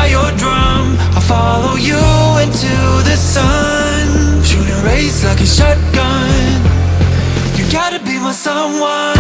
your drum. I'll follow you into the sun. Shooting race like a shotgun. You gotta be my someone.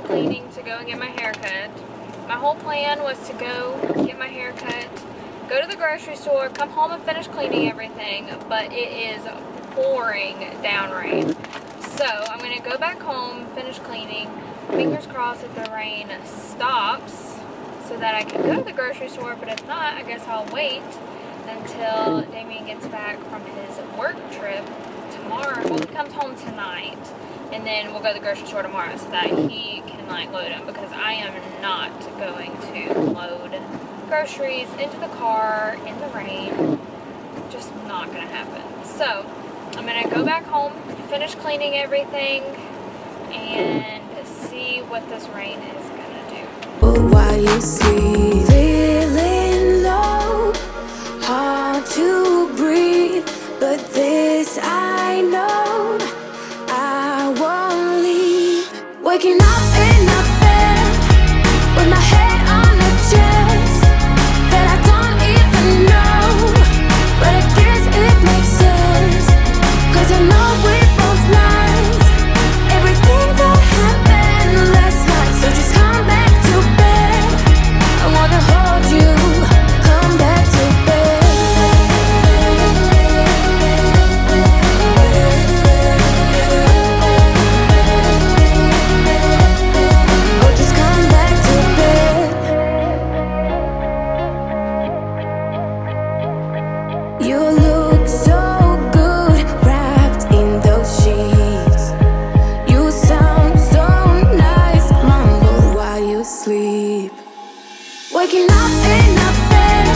cleaning to go and get my hair cut. My whole plan was to go get my hair cut, go to the grocery store, come home and finish cleaning everything, but it is pouring down rain. So I'm going to go back home, finish cleaning, fingers crossed that the rain stops so that I can go to the grocery store, but if not, I guess I'll wait until Damien gets back from his work trip tomorrow. Well, he comes home tonight, and then we'll go to the grocery store tomorrow so that he can like load them, because I am not going to load groceries into the car in the rain. Just not gonna happen. So I'm gonna go back home, finish cleaning everything, and see what this rain is gonna do. But while you sleep, feeling low, hard to breathe, but this I know, I won't leave. Waking up in a bed with my head on a chest that I don't even know, but I guess it makes sense, 'cause I know we both lied everything that happened last night. So just come back to bed, I wanna hold you. Come back to bed. Oh, just come back to bed. You look so good wrapped in those sheets. You sound so nice, mumble while you sleep. Waking up in a bed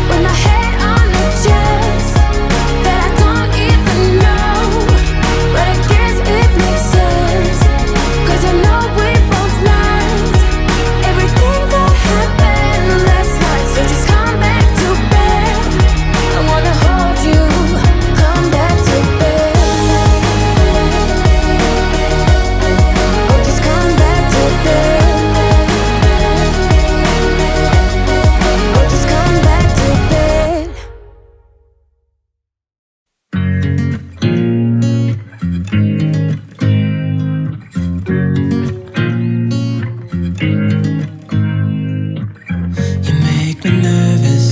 with my head on a chest that I don't even know, but I guess it makes sense, 'cause I know we both lied everything that happened last night. So just come back to bed, I wanna hold you. Come back to bed. Oh, just come back to bed. Oh, just come back to bed. You make me nervous.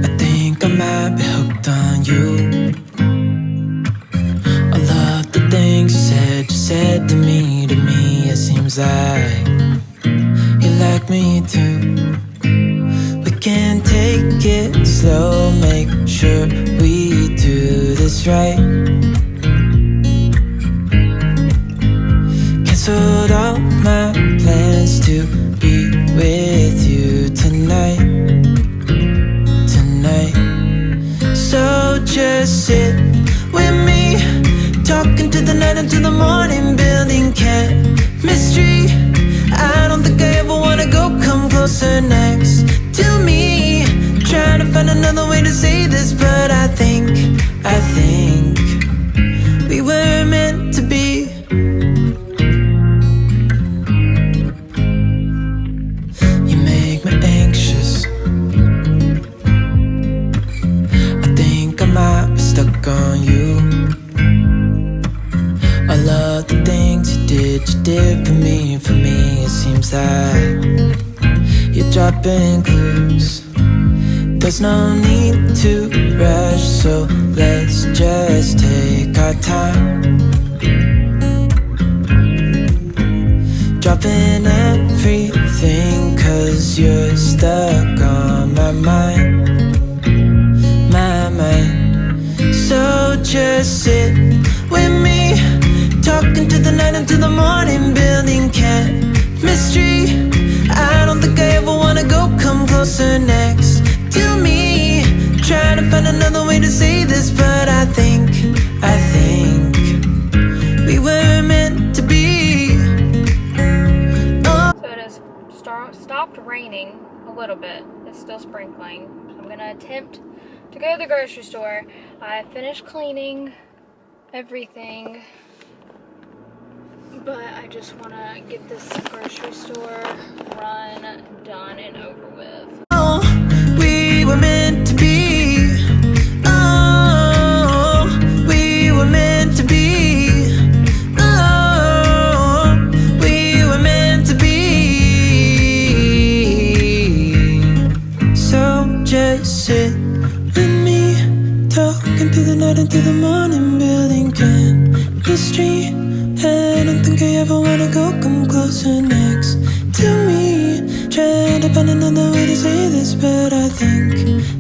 I think I might be hooked on you. All of the things you said to me, it seems like you like me too. We can take it slow, make sure we do this right. Canceled all my plans to be with you tonight. So just sit with me, talking to the night until the morning, building chemistry. I don't think I ever wanna go, come closer next to me. Trying to find another way to say this, but I think we were meant to be. You make me anxious. I think I might be stuck on you. I love the things you did for me. It seems like you're dropping clues. There's no need to rush, so let's just take our time. Dropping everything, 'cause you're stuck on my mind. So just sit with me, talking to the night until the morning, building chemistry. I don't think I ever wanna go, come closer next to me. Trying to find another way to say this, but I think we were meant to be. Oh. So it has stopped raining a little bit. It's still sprinkling. So I'm gonna attempt to go to the grocery store. I finished cleaning everything, but I just want to get this grocery store run done and over with. Oh, we were meant to be. Oh, we were meant to be. Oh. night into the morning, building chemistry. I don't think I ever wanna go come closer next to me. Trying to find another way to say this, but I think